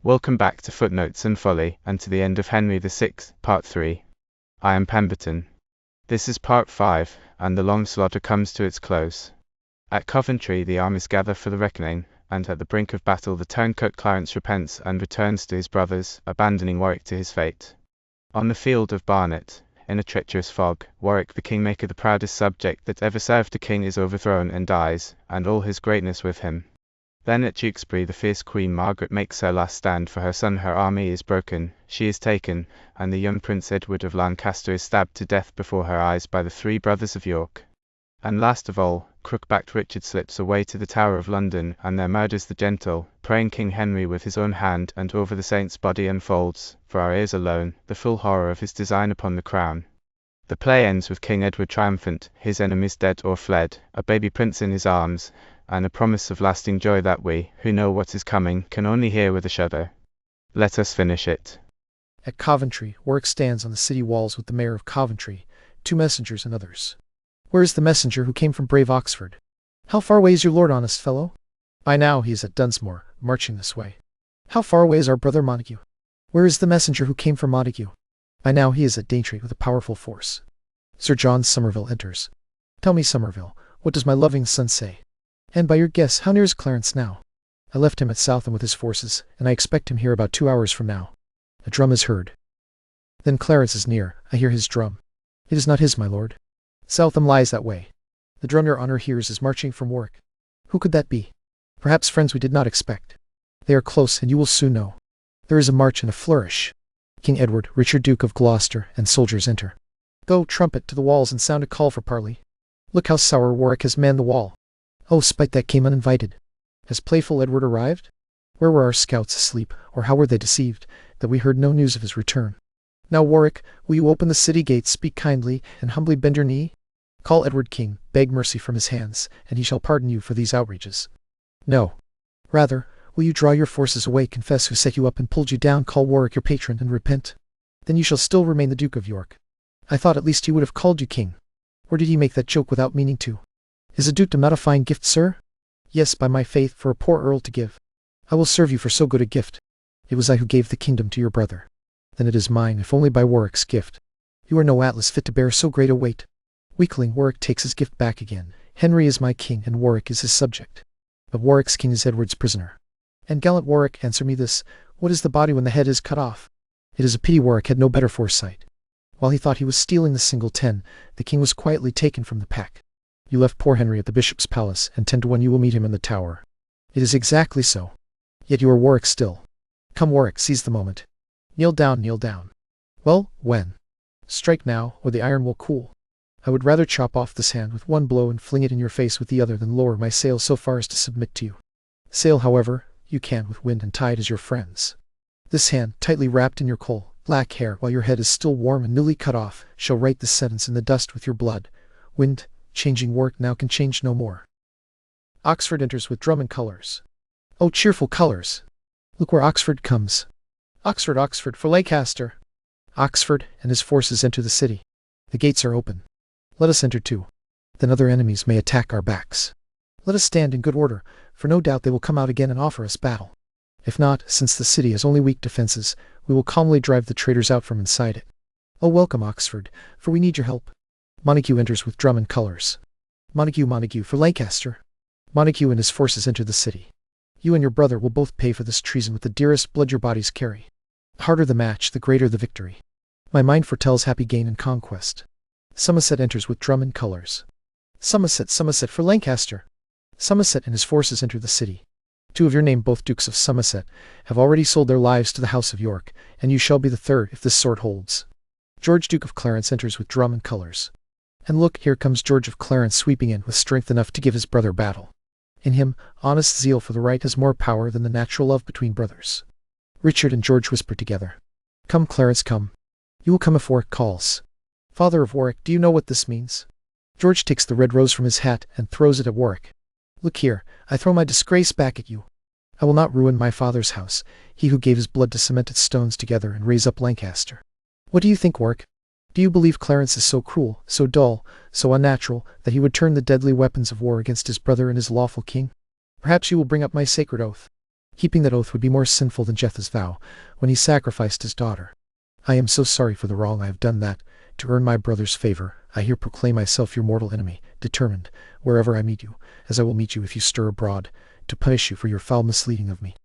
Welcome back to Footnotes and Folly, and to the end of Henry VI, Part 3. I am Pemberton. This is Part 5, and the long slaughter comes to its close. At Coventry the armies gather for the reckoning, and at the brink of battle the turncoat Clarence repents and returns to his brothers, abandoning Warwick to his fate. On the field of Barnet, in a treacherous fog, Warwick the Kingmaker, the proudest subject that ever served a king, is overthrown and dies, and all his greatness with him. Then at Tewkesbury the fierce Queen Margaret makes her last stand for her son. Her army is broken, she is taken, and the young Prince Edward of Lancaster is stabbed to death before her eyes by the three brothers of York. And last of all, crook-backed Richard slips away to the Tower of London, and there murders the gentle, praying King Henry with his own hand, and over the saint's body unfolds, for our ears alone, the full horror of his design upon the crown. The play ends with King Edward triumphant, his enemies dead or fled, a baby prince in his arms, and a promise of lasting joy that we, who know what is coming, can only hear with a shudder. Let us finish it. At Coventry, Warwick stands on the city walls with the mayor of Coventry, two messengers and others. Where is the messenger who came from brave Oxford? How far away is your lord, honest fellow? By now he is at Dunsmore, marching this way. How far away is our brother Montague? Where is the messenger who came from Montague? By now he is at Daintree with a powerful force. Sir John Somerville enters. Tell me, Somerville, what does my loving son say? And by your guess, how near is Clarence now? I left him at Southam with his forces, and I expect him here about 2 hours from now. A drum is heard. Then Clarence is near, I hear his drum. It is not his, my lord. Southam lies that way. The drum your honor hears is marching from Warwick. Who could that be? Perhaps friends we did not expect. They are close, and you will soon know. There is a march and a flourish. King Edward, Richard Duke of Gloucester, and soldiers enter. Go, trumpet, to the walls and sound a call for parley. Look how sour Warwick has manned the wall. Oh, spite that came uninvited. Has playful Edward arrived? Where were our scouts asleep, or how were they deceived, that we heard no news of his return? Now, Warwick, will you open the city gates, speak kindly, and humbly bend your knee? Call Edward king, beg mercy from his hands, and he shall pardon you for these outrages. No. Rather, will you draw your forces away, confess who set you up and pulled you down, call Warwick your patron, and repent? Then you shall still remain the Duke of York. I thought at least he would have called you king. Or did he make that joke without meaning to? Is a dukedom not a fine gift, sir? Yes, by my faith, for a poor earl to give. I will serve you for so good a gift. It was I who gave the kingdom to your brother. Then it is mine, if only by Warwick's gift. You are no Atlas fit to bear so great a weight. Weakling, Warwick takes his gift back again. Henry is my king, and Warwick is his subject. But Warwick's king is Edward's prisoner. And gallant Warwick, answer me this, what is the body when the head is cut off? It is a pity Warwick had no better foresight. While he thought he was stealing the single 10, the king was quietly taken from the pack. You left poor Henry at the bishop's palace, and 10 to 1 you will meet him in the Tower. It is exactly so. Yet you are Warwick still. Come, Warwick, seize the moment. Kneel down, kneel down. Well, when? Strike now, or the iron will cool. I would rather chop off this hand with one blow and fling it in your face with the other than lower my sail so far as to submit to you. Sail, however, you can with wind and tide as your friends. This hand, tightly wrapped in your coal black hair while your head is still warm and newly cut off, shall write this sentence in the dust with your blood. Wind, changing Warwick now can change no more. Oxford enters with drum and colours. Oh, cheerful colours! Look where Oxford comes. Oxford, Oxford, for Lancaster. Oxford and his forces enter the city. The gates are open. Let us enter too. Then other enemies may attack our backs. Let us stand in good order, for no doubt they will come out again and offer us battle. If not, since the city has only weak defences, we will calmly drive the traitors out from inside it. Oh, welcome, Oxford, for we need your help. Montague enters with drum and colours. Montague, Montague, for Lancaster. Montague and his forces enter the city. You and your brother will both pay for this treason with the dearest blood your bodies carry. The harder the match, the greater the victory. My mind foretells happy gain and conquest. Somerset enters with drum and colours. Somerset, Somerset, for Lancaster. Somerset and his forces enter the city. 2 of your name, both Dukes of Somerset, have already sold their lives to the House of York, and you shall be the third if this sword holds. George, Duke of Clarence, enters with drum and colours. And look, here comes George of Clarence sweeping in with strength enough to give his brother battle. In him, honest zeal for the right has more power than the natural love between brothers. Richard and George whisper together. Come, Clarence, come. You will come if Warwick calls. Father of Warwick, do you know what this means? George takes the red rose from his hat and throws it at Warwick. Look here, I throw my disgrace back at you. I will not ruin my father's house, he who gave his blood to cement its stones together and raise up Lancaster. What do you think, Warwick? Do you believe Clarence is so cruel, so dull, so unnatural, that he would turn the deadly weapons of war against his brother and his lawful king? Perhaps you will bring up my sacred oath. Keeping that oath would be more sinful than Jephthah's vow, when he sacrificed his daughter. I am so sorry for the wrong I have done that, to earn my brother's favor, I here proclaim myself your mortal enemy, determined, wherever I meet you, as I will meet you if you stir abroad, to punish you for your foul misleading of me.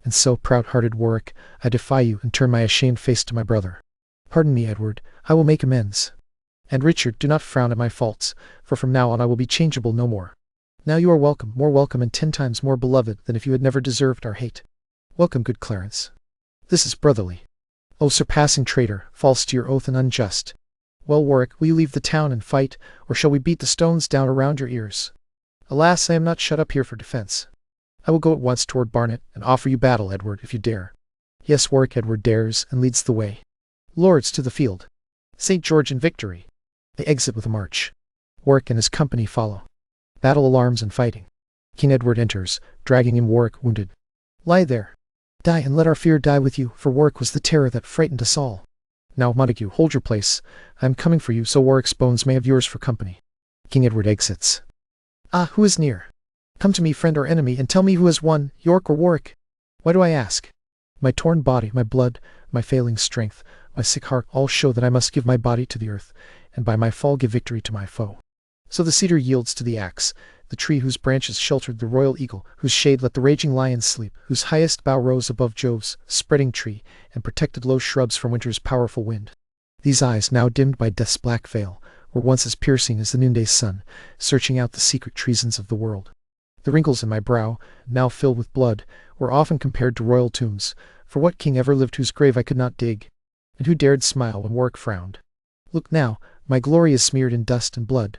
And so, proud-hearted Warwick, I defy you and turn my ashamed face to my brother. Pardon me, Edward, I will make amends. And Richard, do not frown at my faults, for from now on I will be changeable no more. Now you are welcome, more welcome and 10 times more beloved than if you had never deserved our hate. Welcome, good Clarence. This is brotherly. O surpassing traitor, false to your oath and unjust. Well, Warwick, will you leave the town and fight, or shall we beat the stones down around your ears? Alas, I am not shut up here for defense. I will go at once toward Barnet, and offer you battle, Edward, if you dare. Yes, Warwick, Edward dares, and leads the way. Lords, to the field. St. George in victory. They exit with a march. Warwick and his company follow. Battle alarms and fighting. King Edward enters, dragging in Warwick wounded. Lie there. Die, and let our fear die with you, for Warwick was the terror that frightened us all. Now, Montague, hold your place. I am coming for you, so Warwick's bones may have yours for company. King Edward exits. Ah, who is near? Come to me, friend or enemy, and tell me who has won, York or Warwick. Why do I ask? My torn body, my blood, my failing strength, my sick heart all show that I must give my body to the earth, and by my fall give victory to my foe. So the cedar yields to the axe, the tree whose branches sheltered the royal eagle, whose shade let the raging lion sleep, whose highest bough rose above Jove's spreading tree, and protected low shrubs from winter's powerful wind. These eyes, now dimmed by death's black veil, were once as piercing as the noonday sun, searching out the secret treasons of the world. The wrinkles in my brow, now filled with blood, were often compared to royal tombs, for what king ever lived whose grave I could not dig? And who dared smile when Warwick frowned? Look now, my glory is smeared in dust and blood.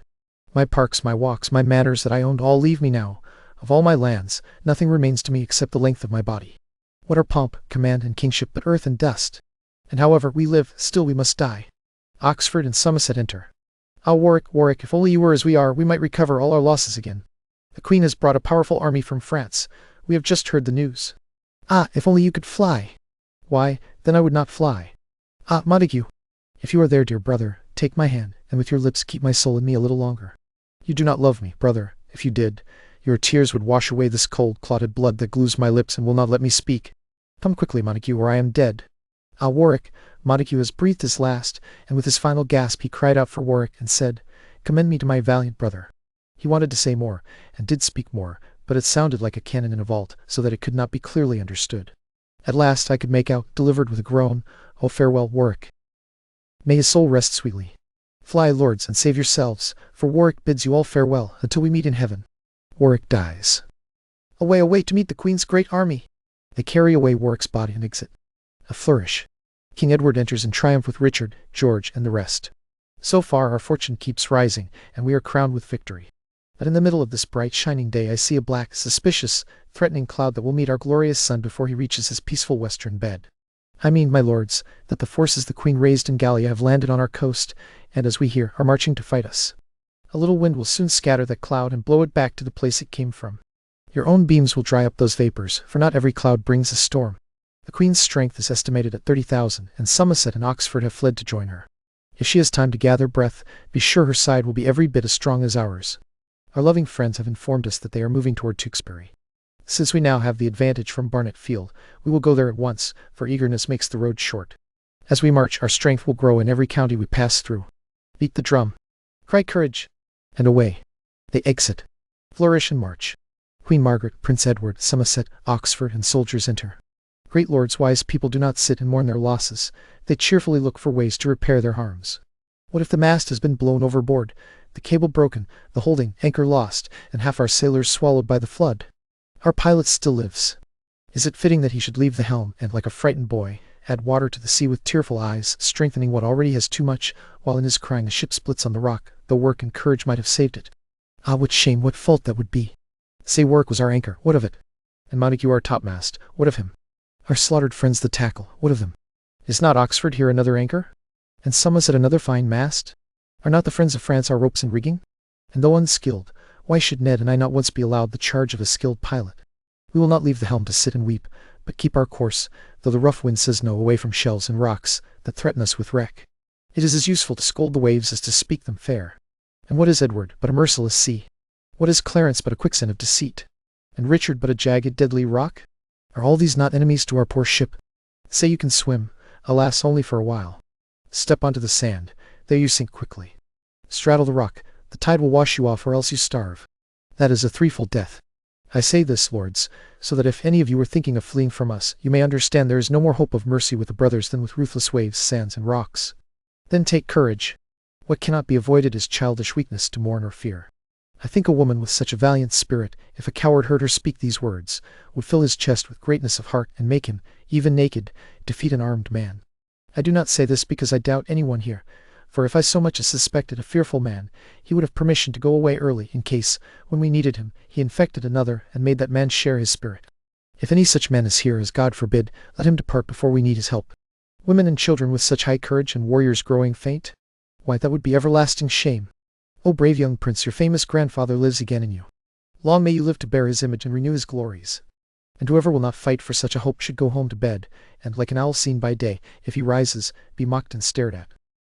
My parks, my walks, my manors that I owned all leave me now. Of all my lands, nothing remains to me except the length of my body. What are pomp, command, and kingship but earth and dust? And however we live, still we must die. Oxford and Somerset enter. Ah, Warwick, Warwick, if only you were as we are, we might recover all our losses again. The Queen has brought a powerful army from France. We have just heard the news. Ah, if only you could fly! Why, then I would not fly. Ah, Montague! If you are there, dear brother, take my hand, and with your lips keep my soul in me a little longer. You do not love me, brother. If you did, your tears would wash away this cold, clotted blood that glues my lips and will not let me speak. Come quickly, Montague, or I am dead. Ah, Warwick! Montague has breathed his last, and with his final gasp he cried out for Warwick, and said, Commend me to my valiant brother. He wanted to say more, and did speak more, but it sounded like a cannon in a vault, so that it could not be clearly understood. At last I could make out, delivered with a groan, Oh, farewell, Warwick. May his soul rest sweetly. Fly, lords, and save yourselves, for Warwick bids you all farewell, until we meet in heaven. Warwick dies. Away, away, to meet the Queen's great army! They carry away Warwick's body and exit. A flourish. King Edward enters in triumph with Richard, George, and the rest. So far our fortune keeps rising, and we are crowned with victory. But in the middle of this bright, shining day I see a black, suspicious, threatening cloud that will meet our glorious sun before he reaches his peaceful western bed. I mean, my lords, that the forces the Queen raised in Gallia have landed on our coast, and, as we hear, are marching to fight us. A little wind will soon scatter that cloud and blow it back to the place it came from. Your own beams will dry up those vapors, for not every cloud brings a storm. The Queen's strength is estimated at 30,000, and Somerset and Oxford have fled to join her. If she has time to gather breath, be sure her side will be every bit as strong as ours. Our loving friends have informed us that they are moving toward Tewkesbury. Since we now have the advantage from Barnet Field, we will go there at once, for eagerness makes the road short. As we march, our strength will grow in every county we pass through. Beat the drum. Cry courage. And away. They exit. Flourish and march. Queen Margaret, Prince Edward, Somerset, Oxford, and soldiers enter. Great lords, wise people do not sit and mourn their losses. They cheerfully look for ways to repair their harms. What if the mast has been blown overboard, the cable broken, the holding anchor lost, and half our sailors swallowed by the flood? Our pilot still lives. Is it fitting that he should leave the helm and, like a frightened boy, add water to the sea with tearful eyes, strengthening what already has too much, while in his crying the ship splits on the rock, though work and courage might have saved it? Ah, what shame, what fault that would be! Say Warwick was our anchor, what of it? And Montague our topmast, what of him? Our slaughtered friends the tackle, what of them? Is not Oxford here another anchor? And Somerset another fine mast? Are not the friends of France our ropes and rigging? And though unskilled, why should Ned and I not once be allowed the charge of a skilled pilot? We will not leave the helm to sit and weep, but keep our course, though the rough wind says no, away from shells and rocks that threaten us with wreck. It is as useful to scold the waves as to speak them fair. And what is Edward but a merciless sea? What is Clarence but a quicksand of deceit? And Richard but a jagged, deadly rock? Are all these not enemies to our poor ship? Say you can swim, alas, only for a while. Step onto the sand, there you sink quickly. Straddle the rock, the tide will wash you off or else you starve. That is a threefold death. I say this, lords, so that if any of you are thinking of fleeing from us, you may understand there is no more hope of mercy with the brothers than with ruthless waves, sands, and rocks. Then take courage. What cannot be avoided is childish weakness to mourn or fear. I think a woman with such a valiant spirit, if a coward heard her speak these words, would fill his chest with greatness of heart and make him, even naked, defeat an armed man. I do not say this because I doubt anyone here, for if I so much as suspected a fearful man, he would have permission to go away early in case, when we needed him, he infected another and made that man share his spirit. If any such man is here, as God forbid, let him depart before we need his help. Women and children with such high courage and warriors growing faint? Why, that would be everlasting shame. O brave young prince, your famous grandfather lives again in you. Long may you live to bear his image and renew his glories. And whoever will not fight for such a hope should go home to bed, and, like an owl seen by day, if he rises, be mocked and stared at.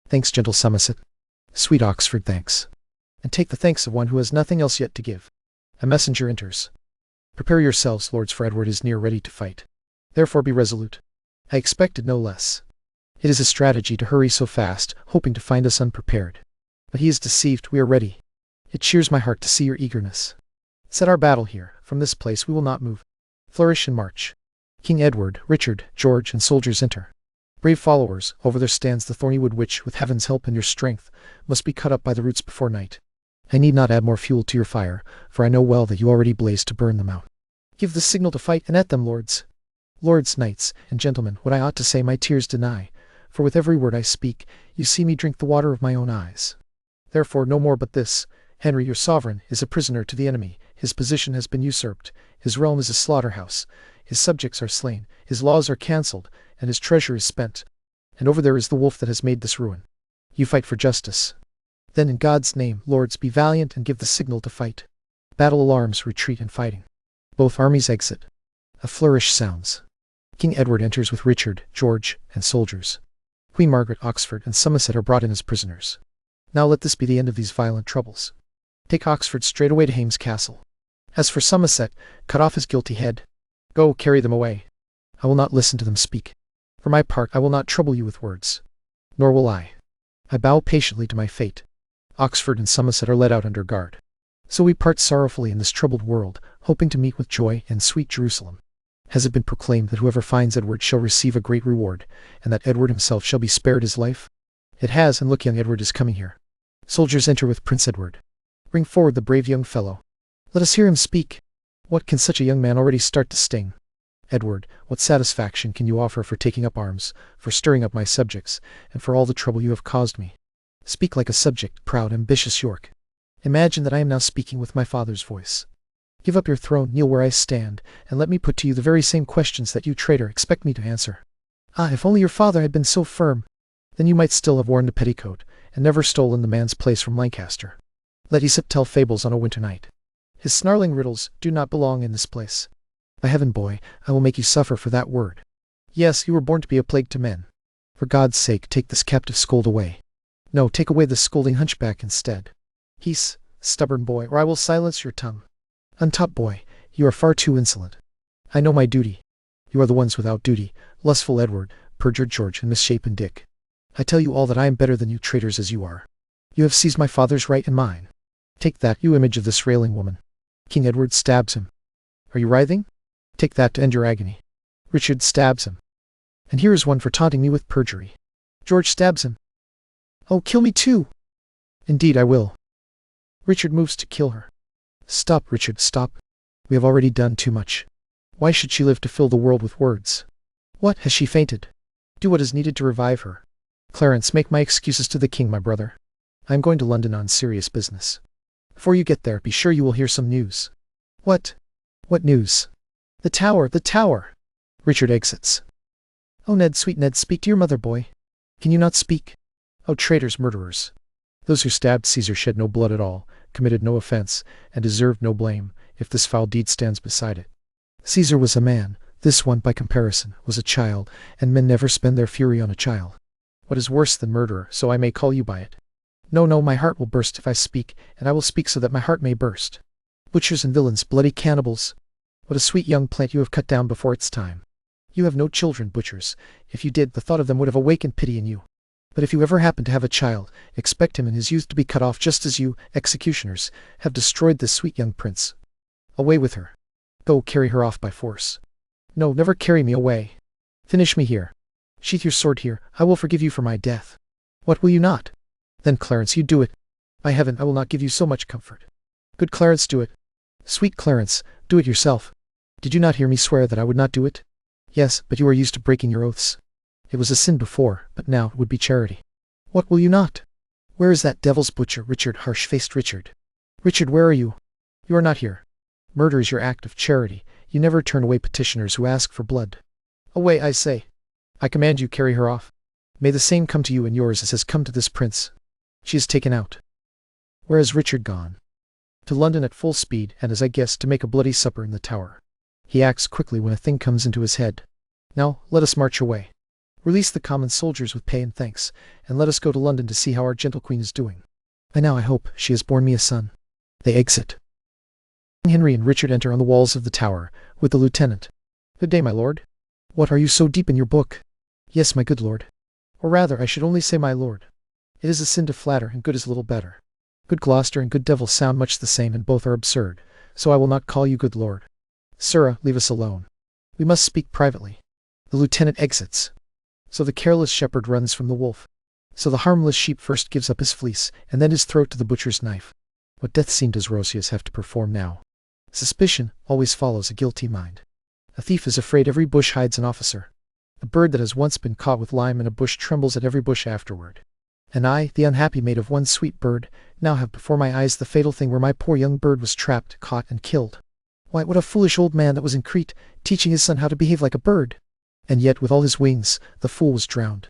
Thanks, gentle Somerset. Sweet Oxford, thanks. And take the thanks of one who has nothing else yet to give. A messenger enters. Prepare yourselves, lords, for Edward is near ready to fight. Therefore be resolute. I expected no less. It is a strategy to hurry so fast, hoping to find us unprepared. But he is deceived, we are ready. It cheers my heart to see your eagerness. Set our battle here, from this place we will not move. Flourish and march. King Edward, Richard, George, and soldiers enter. Brave followers, over there stands the thorny wood which, with heaven's help and your strength, must be cut up by the roots before night. I need not add more fuel to your fire, for I know well that you already blaze to burn them out. Give the signal to fight, and at them, lords. Lords, knights, and gentlemen, what I ought to say my tears deny, for with every word I speak, you see me drink the water of my own eyes. Therefore no more but this: Henry, your sovereign, is a prisoner to the enemy, his position has been usurped, his realm is a slaughter-house, his subjects are slain, his laws are cancelled, and his treasure is spent. And over there is the wolf that has made this ruin. You fight for justice. Then in God's name, lords, be valiant and give the signal to fight. Battle alarms, retreat and fighting. Both armies exit. A flourish sounds. King Edward enters with Richard, George, and soldiers. Queen Margaret, Oxford, and Somerset are brought in as prisoners. Now let this be the end of these violent troubles. Take Oxford straight away to Hames Castle. As for Somerset, cut off his guilty head. Go, carry them away. I will not listen to them speak. For my part, I will not trouble you with words. Nor will I. I bow patiently to my fate. Oxford and Somerset are led out under guard. So we part sorrowfully in this troubled world, hoping to meet with joy in sweet Jerusalem. Has it been proclaimed that whoever finds Edward shall receive a great reward, and that Edward himself shall be spared his life? It has, and look, young Edward is coming here. Soldiers enter with Prince Edward. Bring forward the brave young fellow. Let us hear him speak. What can such a young man already start to sting? Edward, what satisfaction can you offer for taking up arms, for stirring up my subjects, and for all the trouble you have caused me? Speak like a subject, proud, ambitious York. Imagine that I am now speaking with my father's voice. Give up your throne, kneel where I stand, and let me put to you the very same questions that you, traitor, expect me to answer. Ah, if only your father had been so firm! Then you might still have worn the petticoat, and never stolen the man's place from Lancaster. Let Aesop tell fables on a winter night. His snarling riddles do not belong in this place. By heaven, boy, I will make you suffer for that word. Yes, you were born to be a plague to men. For God's sake, take this captive scold away. No, take away this scolding hunchback instead. Peace, stubborn boy, or I will silence your tongue. Untaught boy, you are far too insolent. I know my duty. You are the ones without duty, lustful Edward, perjured George, and misshapen Dick. I tell you all that I am better than you traitors as you are. You have seized my father's right and mine. Take that, you image of this railing woman. King Edward stabs him. Are you writhing? Take that to end your agony. Richard stabs him. And here is one for taunting me with perjury. George stabs him. Oh, kill me too! Indeed I will. Richard moves to kill her. Stop, Richard, stop. We have already done too much. Why should she live to fill the world with words? What, has she fainted? Do what is needed to revive her. Clarence, make my excuses to the king, my brother. I am going to London on serious business. Before you get there, be sure you will hear some news. What? What news? The tower, the tower! Richard exits. Oh, Ned, sweet Ned, speak to your mother, boy. Can you not speak? Oh, traitors, murderers. Those who stabbed Caesar shed no blood at all, committed no offense, and deserved no blame, if this foul deed stands beside it. Caesar was a man, this one, by comparison, was a child, and men never spend their fury on a child. What is worse than murderer, so I may call you by it? No, no, my heart will burst if I speak, and I will speak so that my heart may burst. Butchers and villains, bloody cannibals! What a sweet young plant you have cut down before its time. You have no children, butchers. If you did, the thought of them would have awakened pity in you. But if you ever happen to have a child, expect him in his youth to be cut off just as you, executioners, have destroyed this sweet young prince. Away with her. Go, carry her off by force. No, never carry me away. Finish me here. Sheath your sword here. I will forgive you for my death. What will you not? Then, Clarence, you do it. By heaven, I will not give you so much comfort. Good Clarence, do it. Sweet Clarence, do it yourself. Did you not hear me swear that I would not do it? Yes, but you are used to breaking your oaths. It was a sin before, but now it would be charity. What will you not? Where is that devil's butcher, Richard, harsh-faced Richard? Richard, where are you? You are not here. Murder is your act of charity. You never turn away petitioners who ask for blood. Away, I say. I command you, carry her off. May the same come to you and yours as has come to this prince. She is taken out. Where has Richard gone? To London at full speed, and as I guessed, to make a bloody supper in the Tower. He acts quickly when a thing comes into his head. Now, let us march away. Release the common soldiers with pay and thanks, and let us go to London to see how our gentle queen is doing. And now I hope she has borne me a son. They exit. King Henry and Richard enter on the walls of the Tower, with the lieutenant. Good day, my lord. What, are you so deep in your book? Yes, my good lord. Or rather, I should only say my lord. It is a sin to flatter, and good is little better. Good Gloucester and good devil sound much the same, and both are absurd, so I will not call you good lord. Sirrah, leave us alone. We must speak privately. The lieutenant exits. So the careless shepherd runs from the wolf. So the harmless sheep first gives up his fleece, and then his throat to the butcher's knife. What death scene does Roscius have to perform now? Suspicion always follows a guilty mind. A thief is afraid every bush hides an officer. The bird that has once been caught with lime in a bush trembles at every bush afterward. And I, the unhappy mate of one sweet bird, now have before my eyes the fatal thing where my poor young bird was trapped, caught, and killed. Why, what a foolish old man that was in Crete, teaching his son how to behave like a bird! And yet, with all his wings, the fool was drowned.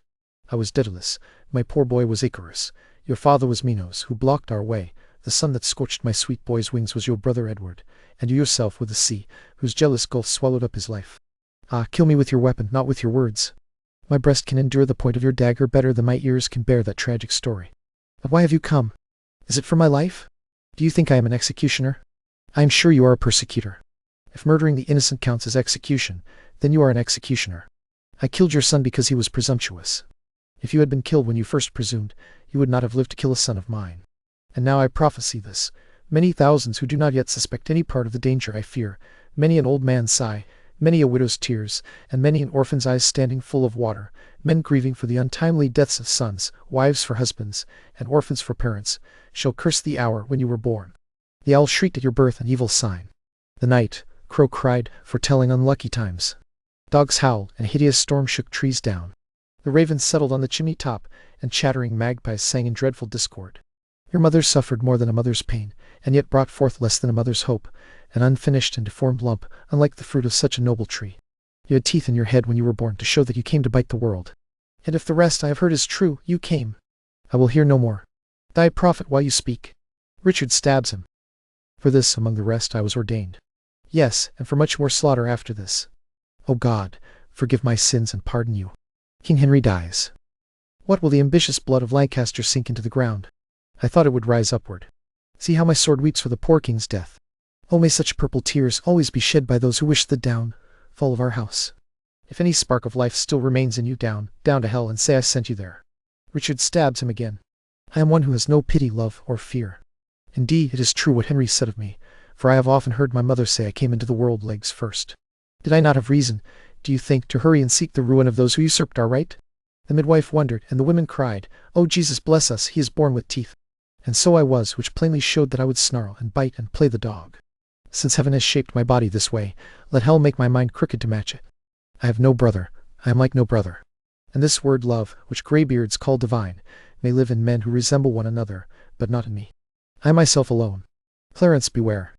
I was Daedalus, my poor boy was Icarus, your father was Minos, who blocked our way, the sun that scorched my sweet boy's wings was your brother Edward, and you yourself were the sea, whose jealous gulf swallowed up his life. Ah, kill me with your weapon, not with your words. My breast can endure the point of your dagger better than my ears can bear that tragic story. But why have you come? Is it for my life? Do you think I am an executioner? I am sure you are a persecutor. If murdering the innocent counts as execution, then you are an executioner. I killed your son because he was presumptuous. If you had been killed when you first presumed, you would not have lived to kill a son of mine. And now I prophesy this. Many thousands who do not yet suspect any part of the danger I fear, many an old man's sigh, many a widow's tears, and many an orphan's eyes standing full of water, men grieving for the untimely deaths of sons, wives for husbands, and orphans for parents, shall curse the hour when you were born. The owl shrieked at your birth, an evil sign. The night, crow cried, foretelling unlucky times. Dogs howled, and a hideous storm shook trees down. The ravens settled on the chimney top, and chattering magpies sang in dreadful discord. Your mother suffered more than a mother's pain, and yet brought forth less than a mother's hope, an unfinished and deformed lump, unlike the fruit of such a noble tree. You had teeth in your head when you were born to show that you came to bite the world. And if the rest I have heard is true, you came. I will hear no more. Die, prophet, while you speak. Richard stabs him. For this, among the rest, I was ordained. Yes, and for much more slaughter after this. O God, forgive my sins and pardon you. King Henry dies. What will the ambitious blood of Lancaster sink into the ground? I thought it would rise upward. See how my sword weeps for the poor king's death. Oh, may such purple tears always be shed by those who wish the downfall of our house. If any spark of life still remains in you, down to hell, and say I sent you there. Richard stabs him again. I am one who has no pity, love, or fear. Indeed, it is true what Henry said of me, for I have often heard my mother say I came into the world legs first. Did I not have reason, do you think, to hurry and seek the ruin of those who usurped our right? The midwife wondered, and the women cried, "O Jesus, bless us, he is born with teeth." And so I was, which plainly showed that I would snarl, and bite, and play the dog. Since heaven has shaped my body this way, let hell make my mind crooked to match it. I have no brother, I am like no brother. And this word love, which greybeards call divine, may live in men who resemble one another, but not in me. I myself alone. Clarence, beware.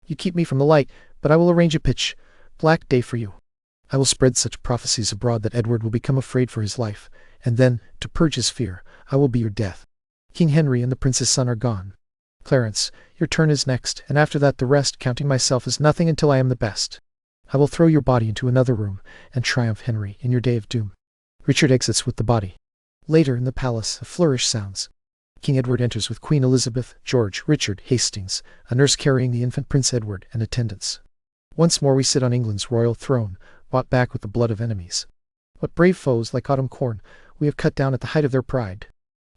You keep me from the light, but I will arrange a pitch black day for you. I will spread such prophecies abroad that Edward will become afraid for his life, and then, to purge his fear, I will be your death. King Henry and the prince's son are gone. Clarence, your turn is next, and after that the rest, counting myself as nothing until I am the best. I will throw your body into another room, and triumph, Henry, in your day of doom. Richard exits with the body. Later, in the palace, a flourish sounds. King Edward enters with Queen Elizabeth, George, Richard, Hastings, a nurse carrying the infant Prince Edward, and attendants. Once more we sit on England's royal throne, bought back with the blood of enemies. What brave foes, like autumn corn, we have cut down at the height of their pride.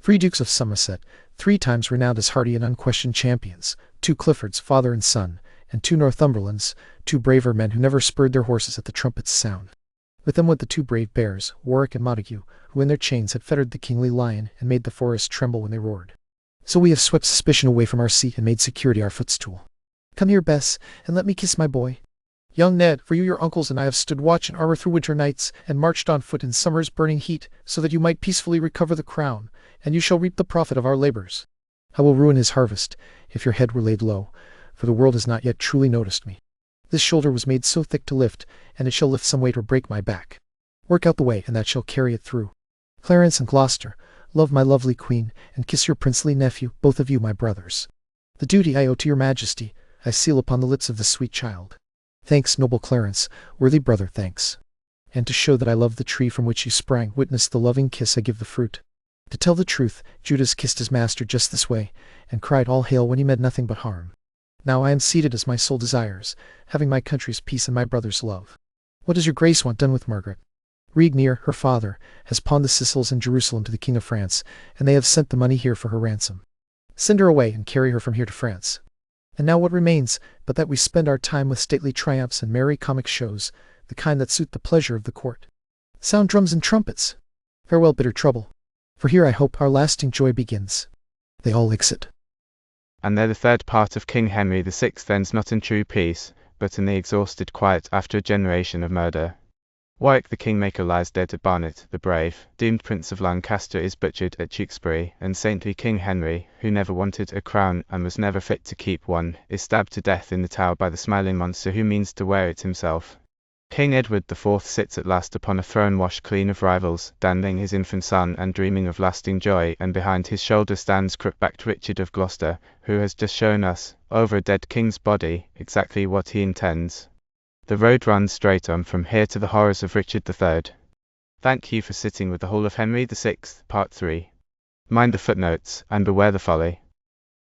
3 Dukes of Somerset, 3 times renowned as hardy and unquestioned champions, 2 Cliffords, father and son, and 2 Northumberlands, 2 braver men who never spurred their horses at the trumpet's sound. With them went the 2 brave bears, Warwick and Montague, who in their chains had fettered the kingly lion and made the forest tremble when they roared. So we have swept suspicion away from our seat and made security our footstool. Come here, Bess, and let me kiss my boy. Young Ned, for you, your uncles, and I have stood watch in armor through winter nights, and marched on foot in summer's burning heat, so that you might peacefully recover the crown, and you shall reap the profit of our labors. I will ruin his harvest, if your head were laid low, for the world has not yet truly noticed me. This shoulder was made so thick to lift, and it shall lift some weight or break my back. Work out the way, and that shall carry it through. Clarence and Gloucester, love my lovely queen, and kiss your princely nephew, both of you my brothers. The duty I owe to your majesty, I seal upon the lips of the sweet child. Thanks, noble Clarence, worthy brother, thanks. And to show that I love the tree from which you sprang, witness the loving kiss I give the fruit. To tell the truth, Judas kissed his master just this way, and cried all hail when he meant nothing but harm. Now I am seated as my soul desires, having my country's peace and my brother's love. What does your grace want done with Margaret? Regnier, her father, has pawned the Sicils and Jerusalem to the King of France, and they have sent the money here for her ransom. Send her away and carry her from here to France. And now what remains, but that we spend our time with stately triumphs and merry comic shows, the kind that suit the pleasure of the court. Sound drums and trumpets! Farewell, bitter trouble, for here I hope our lasting joy begins. They all exit. And there the third part of King Henry VI ends not in true peace, but in the exhausted quiet after a generation of murder. Warwick the Kingmaker lies dead at Barnet, the brave, doomed Prince of Lancaster is butchered at Tewkesbury, and saintly King Henry, who never wanted a crown and was never fit to keep one, is stabbed to death in the Tower by the smiling monster who means to wear it himself. King Edward IV sits at last upon a throne washed clean of rivals, dandling his infant son and dreaming of lasting joy, and behind his shoulder stands crook-backed Richard of Gloucester, who has just shown us, over a dead king's body, exactly what he intends. The road runs straight on from here to the horrors of Richard III. Thank you for sitting with the whole of Henry VI, Part 3. Mind the footnotes, and beware the folly.